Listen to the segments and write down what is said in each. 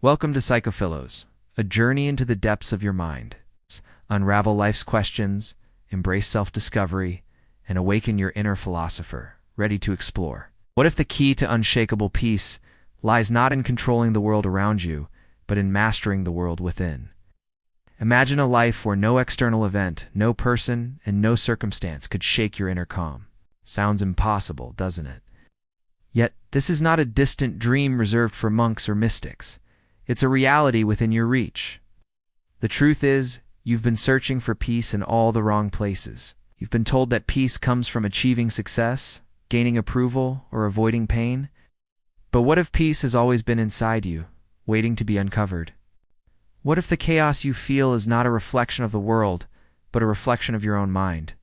Welcome to Psychophilos, a journey into the depths of your mind. Unravel life's questions, embrace self-discovery, and awaken your inner philosopher, ready to explore. What if the key to unshakable peace lies not in controlling the world around you, but in mastering the world within? Imagine a life where no external event, no person, and no circumstance could shake your inner calm. Sounds impossible, doesn't it? Yet, this is not a distant dream reserved for monks or mystics. It's a reality within your reach. The truth is, you've been searching for peace in all the wrong places. You've been told that peace comes from achieving success, gaining approval, or avoiding pain. But what if peace has always been inside you, waiting to be uncovered? What if the chaos you feel is not a reflection of the world, but a reflection of your own mind?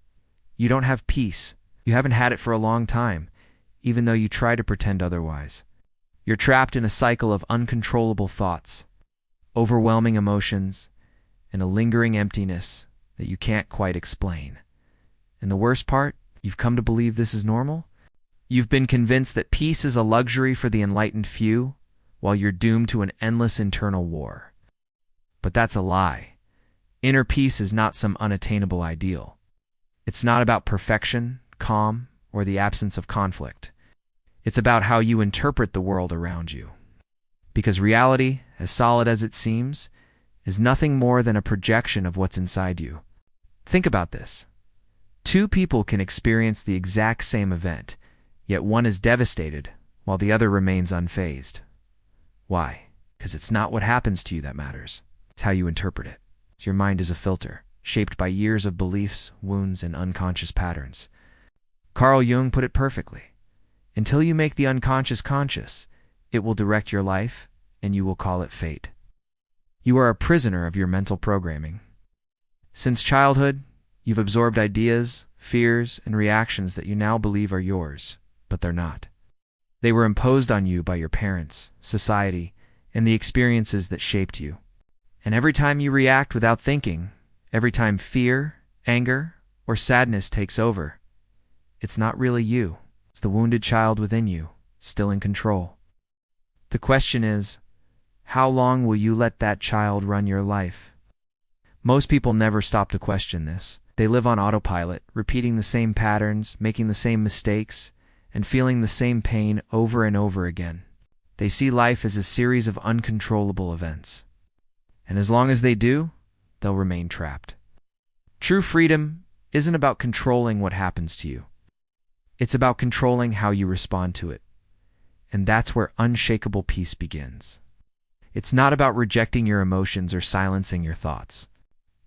You don't have peace. You haven't had it for a long time, even though you try to pretend otherwise. You're trapped in a cycle of uncontrollable thoughts, overwhelming emotions, and a lingering emptiness that you can't quite explain. And the worst part, you've come to believe this is normal? You've been convinced that peace is a luxury for the enlightened few, while you're doomed to an endless internal war. But that's a lie. Inner peace is not some unattainable ideal. It's not about perfection, calm, or the absence of conflict. It's about how you interpret the world around you. Because reality, as solid as it seems, is nothing more than a projection of what's inside you. Think about this. Two people can experience the exact same event, yet one is devastated, while the other remains unfazed. Why? Because it's not what happens to you that matters. It's how you interpret it. Your mind is a filter, shaped by years of beliefs, wounds, and unconscious patterns. Carl Jung put it perfectly. Until you make the unconscious conscious, it will direct your life, and you will call it fate. You are a prisoner of your mental programming. Since childhood, you've absorbed ideas, fears, and reactions that you now believe are yours, but they're not. They were imposed on you by your parents, society, and the experiences that shaped you. And every time you react without thinking, every time fear, anger, or sadness takes over, it's not really you. It's the wounded child within you, still in control. The question is, how long will you let that child run your life? Most people never stop to question this. They live on autopilot, repeating the same patterns, making the same mistakes, and feeling the same pain over and over again. They see life as a series of uncontrollable events. And as long as they do, they'll remain trapped. True freedom isn't about controlling what happens to you. It's about controlling how you respond to it. And that's where unshakable peace begins. It's not about rejecting your emotions or silencing your thoughts.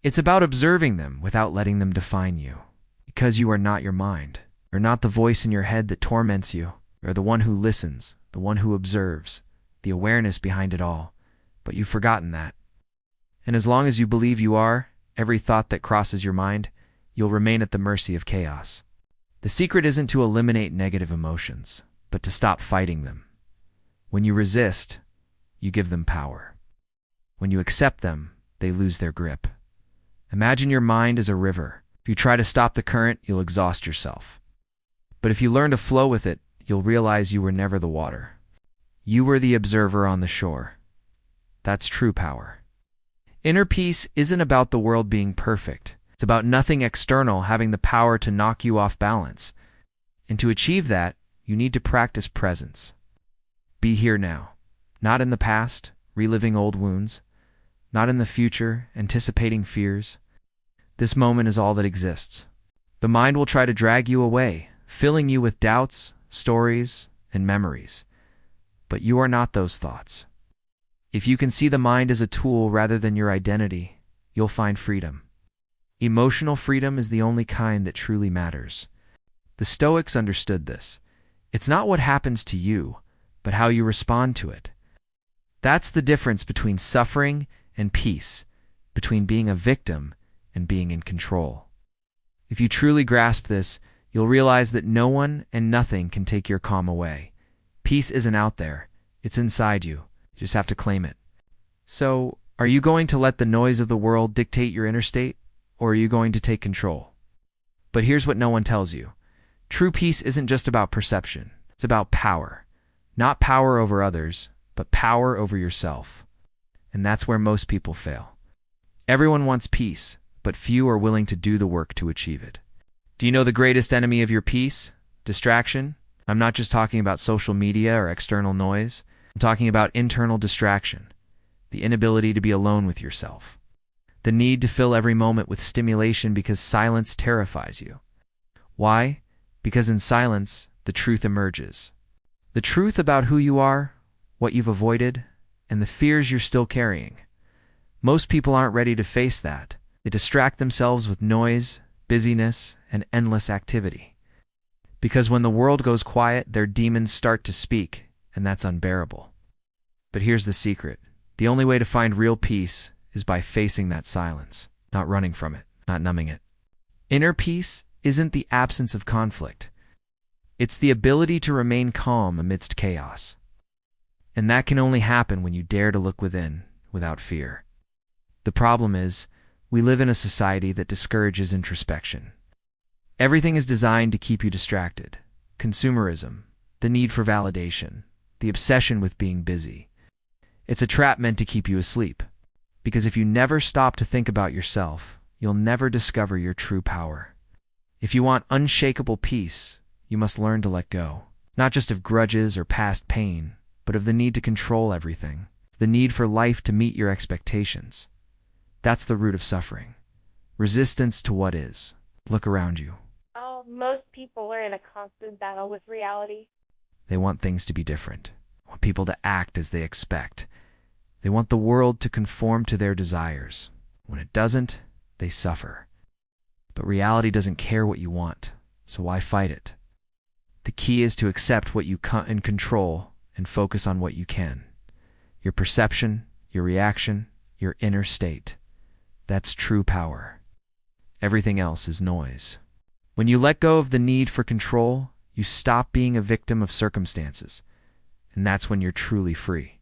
It's about observing them without letting them define you. Because you are not your mind. You're not the voice in your head that torments you. You're the one who listens, the one who observes, the awareness behind it all. But you've forgotten that. And as long as you believe you are, every thought that crosses your mind, you'll remain at the mercy of chaos. The secret isn't to eliminate negative emotions, but to stop fighting them. When you resist, you give them power. When you accept them, they lose their grip. Imagine your mind as a river. If you try to stop the current, you'll exhaust yourself. But if you learn to flow with it, you'll realize you were never the water. You were the observer on the shore. That's true power. Inner peace isn't about the world being perfect. It's about nothing external having the power to knock you off balance. And to achieve that, you need to practice presence. Be here now, not in the past, reliving old wounds, not in the future, anticipating fears. This moment is all that exists. The mind will try to drag you away, filling you with doubts, stories, and memories. But you are not those thoughts. If you can see the mind as a tool rather than your identity, you'll find freedom. Emotional freedom is the only kind that truly matters. The Stoics understood this. It's not what happens to you, but how you respond to it. That's the difference between suffering and peace, between being a victim and being in control. If you truly grasp this, you'll realize that no one and nothing can take your calm away. Peace isn't out there. It's inside you. You just have to claim it. So, are you going to let the noise of the world dictate your inner state? Or are you going to take control? But here's what no one tells you. True peace isn't just about perception. It's about power. Not power over others, but power over yourself. And that's where most people fail. Everyone wants peace, but few are willing to do the work to achieve it. Do you know the greatest enemy of your peace? Distraction? I'm not just talking about social media or external noise. I'm talking about internal distraction, the inability to be alone with yourself, the need to fill every moment with stimulation because silence terrifies you. Why? Because in silence, the truth emerges. The truth about who you are, what you've avoided, and the fears you're still carrying. Most people aren't ready to face that. They distract themselves with noise, busyness, and endless activity. Because when the world goes quiet, their demons start to speak, and that's unbearable. But here's the secret. The only way to find real peace is by facing that silence, not running from it, not numbing it. Inner peace isn't the absence of conflict. It's the ability to remain calm amidst chaos. And that can only happen when you dare to look within without fear. The problem is, we live in a society that discourages introspection. Everything is designed to keep you distracted. Consumerism, the need for validation, the obsession with being busy. It's a trap meant to keep you asleep. Because if you never stop to think about yourself, you'll never discover your true power. If you want unshakable peace, you must learn to let go. Not just of grudges or past pain, but of the need to control everything. The need for life to meet your expectations. That's the root of suffering. Resistance to what is. Look around you. Most people are in a constant battle with reality. They want things to be different. They want people to act as they expect. They want the world to conform to their desires. When it doesn't, they suffer. But reality doesn't care what you want, so why fight it? The key is to accept what you can control and focus on what you can. Your perception, your reaction, your inner state. That's true power. Everything else is noise. When you let go of the need for control, you stop being a victim of circumstances, and that's when you're truly free.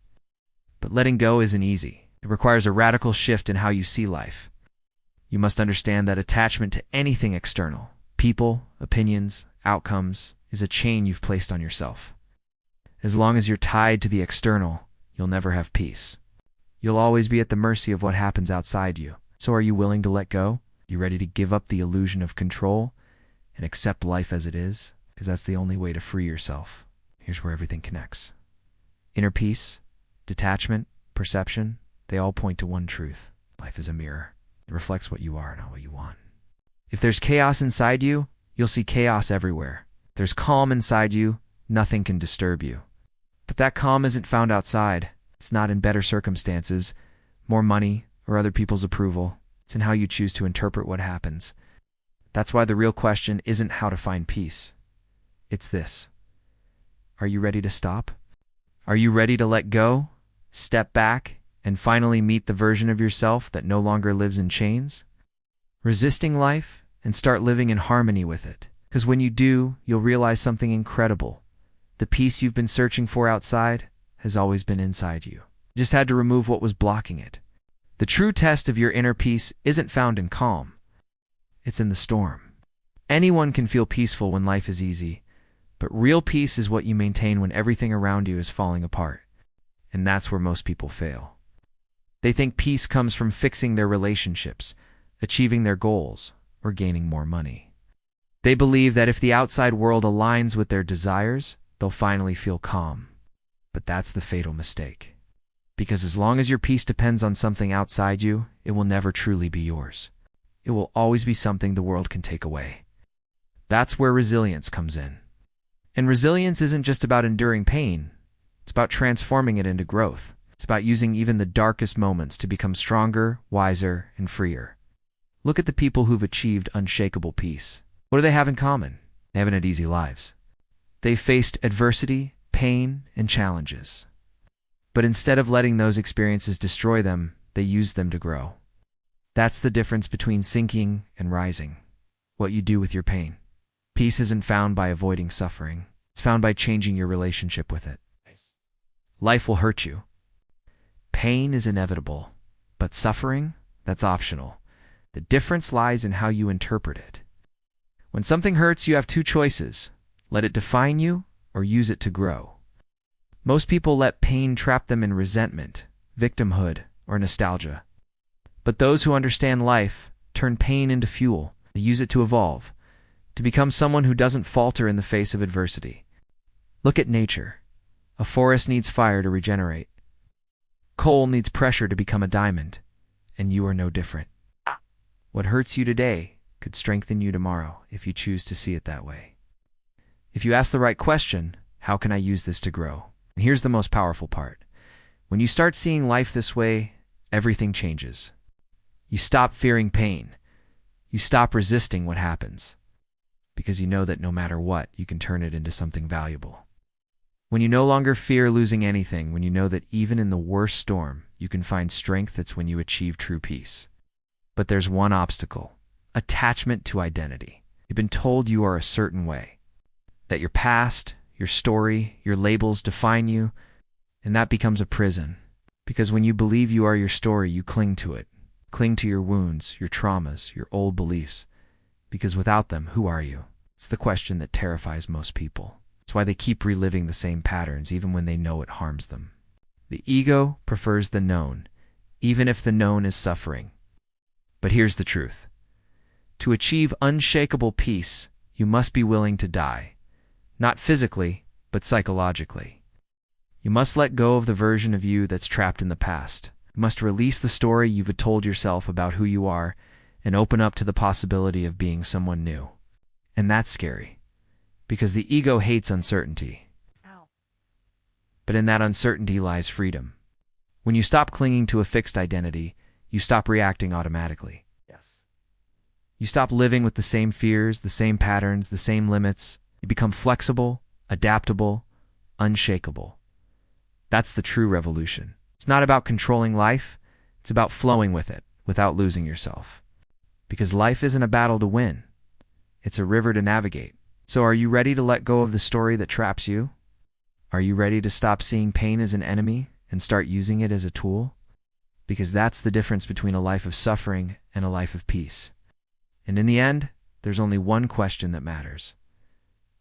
But letting go isn't easy. It requires a radical shift in how you see life. You must understand that attachment to anything external, people, opinions, outcomes, is a chain you've placed on yourself. As long as you're tied to the external, you'll never have peace. You'll always be at the mercy of what happens outside you. So are you willing to let go? You ready to give up the illusion of control and accept life as it is? Because that's the only way to free yourself. Here's where everything connects. Inner peace, detachment, perception, they all point to one truth. Life is a mirror. It reflects what you are, not what you want. If there's chaos inside you, you'll see chaos everywhere. If there's calm inside you, nothing can disturb you. But that calm isn't found outside. It's not in better circumstances, more money, or other people's approval. It's in how you choose to interpret what happens. That's why the real question isn't how to find peace. It's this. Are you ready to stop? Are you ready to let go, step back, and finally meet the version of yourself that no longer lives in chains? Resisting life and start living in harmony with it. Because when you do, you'll realize something incredible. The peace you've been searching for outside has always been inside you. You just had to remove what was blocking it. The true test of your inner peace isn't found in calm. It's in the storm. Anyone can feel peaceful when life is easy, but real peace is what you maintain when everything around you is falling apart. And that's where most people fail. They think peace comes from fixing their relationships, achieving their goals, or gaining more money. They believe that if the outside world aligns with their desires, they'll finally feel calm. But that's the fatal mistake. Because as long as your peace depends on something outside you, it will never truly be yours. It will always be something the world can take away. That's where resilience comes in. And resilience isn't just about enduring pain. It's about transforming it into growth. It's about using even the darkest moments to become stronger, wiser, and freer. Look at the people who've achieved unshakable peace. What do they have in common? They haven't had easy lives. They've faced adversity, pain, and challenges. But instead of letting those experiences destroy them, they used them to grow. That's the difference between sinking and rising. What you do with your pain. Peace isn't found by avoiding suffering. It's found by changing your relationship with it. Life will hurt you. Pain is inevitable, but suffering, that's optional. The difference lies in how you interpret it. When something hurts, you have two choices. Let it define you or use it to grow. Most people let pain trap them in resentment, victimhood, or nostalgia. But those who understand life turn pain into fuel. They use it to evolve, to become someone who doesn't falter in the face of adversity. Look at nature. A forest needs fire to regenerate. Coal needs pressure to become a diamond, and you are no different. What hurts you today could strengthen you tomorrow if you choose to see it that way. If you ask the right question, how can I use this to grow? And here's the most powerful part. When you start seeing life this way, everything changes. You stop fearing pain. You stop resisting what happens, because you know that no matter what, you can turn it into something valuable. When you no longer fear losing anything, when you know that even in the worst storm, you can find strength, that's when you achieve true peace. But there's one obstacle: attachment to identity. You've been told you are a certain way, that your past, your story, your labels define you, and that becomes a prison. Because when you believe you are your story, you cling to it. Cling to your wounds, your traumas, your old beliefs. Because without them, who are you? It's the question that terrifies most people. It's why they keep reliving the same patterns even when they know it harms them. The ego prefers the known, even if the known is suffering. But here's the truth. To achieve unshakable peace, you must be willing to die. Not physically, but psychologically. You must let go of the version of you that's trapped in the past. You must release the story you've told yourself about who you are and open up to the possibility of being someone new. And that's scary, because the ego hates uncertainty. But in that uncertainty lies freedom. When you stop clinging to a fixed identity, you stop reacting automatically. Yes. You stop living with the same fears, the same patterns, the same limits. You become flexible, adaptable, unshakable. That's the true revolution. It's not about controlling life. It's about flowing with it without losing yourself. Because life isn't a battle to win. It's a river to navigate. So are you ready to let go of the story that traps you? Are you ready to stop seeing pain as an enemy and start using it as a tool? Because that's the difference between a life of suffering and a life of peace. And in the end, there's only one question that matters.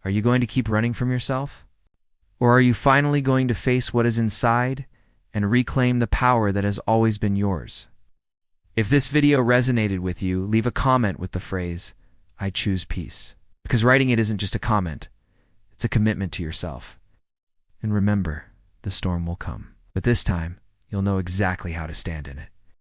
Are you going to keep running from yourself? Or are you finally going to face what is inside and reclaim the power that has always been yours? If this video resonated with you, leave a comment with the phrase, "I choose peace." Because writing it isn't just a comment, it's a commitment to yourself. And remember, the storm will come. But this time, you'll know exactly how to stand in it.